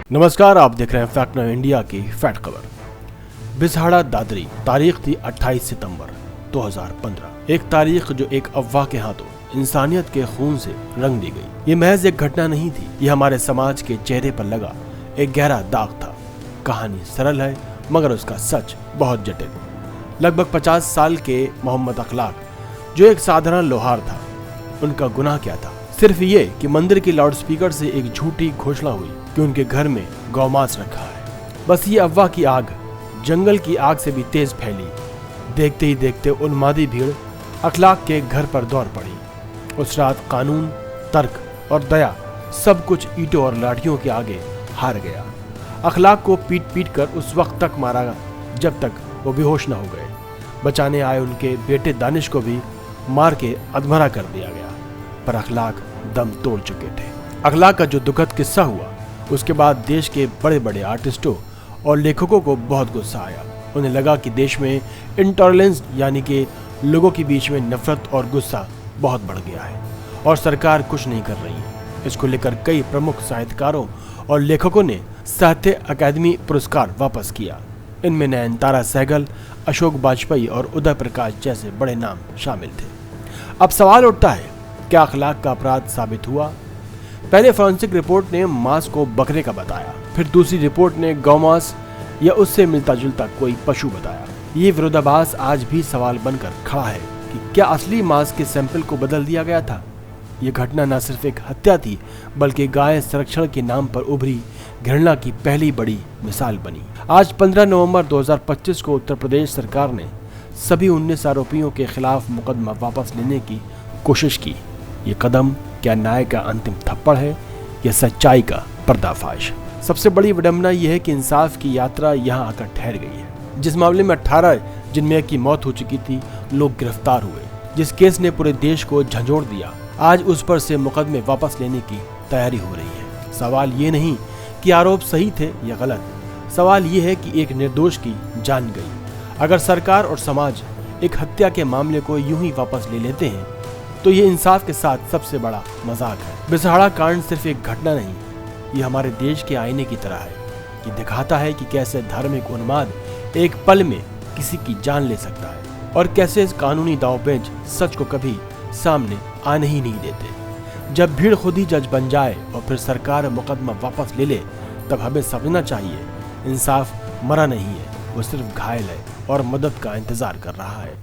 नमस्कार, आप देख रहे हैं फैक्ट नाउ इंडिया की फैक्ट खबर। बिसहाड़ा दादरी, तारीख थी 28 सितंबर 2015। एक तारीख जो एक अफवाह के हाथों इंसानियत के खून से रंग दी गई। ये महज एक घटना नहीं थी, ये हमारे समाज के चेहरे पर लगा एक गहरा दाग था। कहानी सरल है मगर उसका सच बहुत जटिल। लगभग 50 साल के मोहम्मद अखलाक, जो एक साधारण लोहार था, उनका गुनाह क्या था? सिर्फ ये कि मंदिर की लाउडस्पीकर से एक झूठी घोषणा हुई कि उनके घर में गौमांस रखा है। बस ये अफवाह की आग जंगल की आग से भी तेज फैली। देखते ही देखते उन्मादी भीड़ अखलाक के घर पर दौड़ पड़ी। उस रात कानून, तर्क और दया सब कुछ ईंटों और लाठियों के आगे हार गया। अखलाक को पीट पीट कर उस वक्त तक मारा जब तक वो बेहोश न हो गए। बचाने आए उनके बेटे दानिश को भी मार के अधमरा कर दिया गया, पर अखलाक दम तोड़ चुके थे। अखलाक का जो दुखद किस्सा हुआ, उसके बाद देश के बड़े बड़े आर्टिस्टों और लेखकों को बहुत गुस्सा आया। उन्हें लगा कि देश में इंटॉलरेंस यानी कि लोगों के बीच में नफरत और गुस्सा बहुत बढ़ गया है और सरकार कुछ नहीं कर रही है। इसको लेकर कई प्रमुख साहित्यकारों और लेखकों ने साहित्य अकादमी पुरस्कार वापस किया। इनमें नयनतारा सहगल, अशोक वाजपेयी और उदय प्रकाश जैसे बड़े नाम शामिल थे। अब सवाल उठता है, क्या अखलाक का अपराध साबित हुआ? पहले फॉरेंसिक रिपोर्ट ने मांस को बकरे का बताया, फिर दूसरी रिपोर्ट ने गौमांस या उससे मिलता जुलता कोई पशु बताया। ये विरोधाभास आज भी सवाल बनकर खड़ा है कि क्या असली मांस के सैंपल को बदल दिया गया था? ये घटना न सिर्फ एक हत्या थी, बल्कि गाय संरक्षण के नाम पर उभरी घृणा की पहली बड़ी मिसाल बनी। आज 15 नवंबर 2025 को उत्तर प्रदेश सरकार ने सभी 19 आरोपियों के खिलाफ मुकदमा वापस लेने की कोशिश की। ये कदम क्या न्याय का अंतिम थप्पड़ है या सच्चाई का पर्दाफाश? सबसे बड़ी विडंबना यह है कि इंसाफ की यात्रा यहाँ आकर ठहर गई है। जिस मामले में 18 जिनमें की मौत हो चुकी थी, लोग गिरफ्तार हुए, जिस केस ने पूरे देश को झंझोड़ दिया, आज उस पर से मुकदमे वापस लेने की तैयारी हो रही है। सवाल ये नहीं कि आरोप सही थे या गलत, सवाल ये है कि एक निर्दोष की जान गई। अगर सरकार और समाज एक हत्या के मामले को यूं ही वापस ले लेते हैं तो ये इंसाफ के साथ सबसे बड़ा मजाक है। बिसहाड़ा कांड सिर्फ एक घटना नहीं, ये हमारे देश के आईने की तरह है। ये दिखाता है कि कैसे धार्मिक उन्माद एक पल में किसी की जान ले सकता है और कैसे इस कानूनी दांवपेच सच को कभी सामने आने ही नहीं देते। जब भीड़ खुद ही जज बन जाए और फिर सरकार मुकदमा वापस ले ले, तब हमें समझना चाहिए इंसाफ मरा नहीं है, वो सिर्फ घायल है और मदद का इंतजार कर रहा है।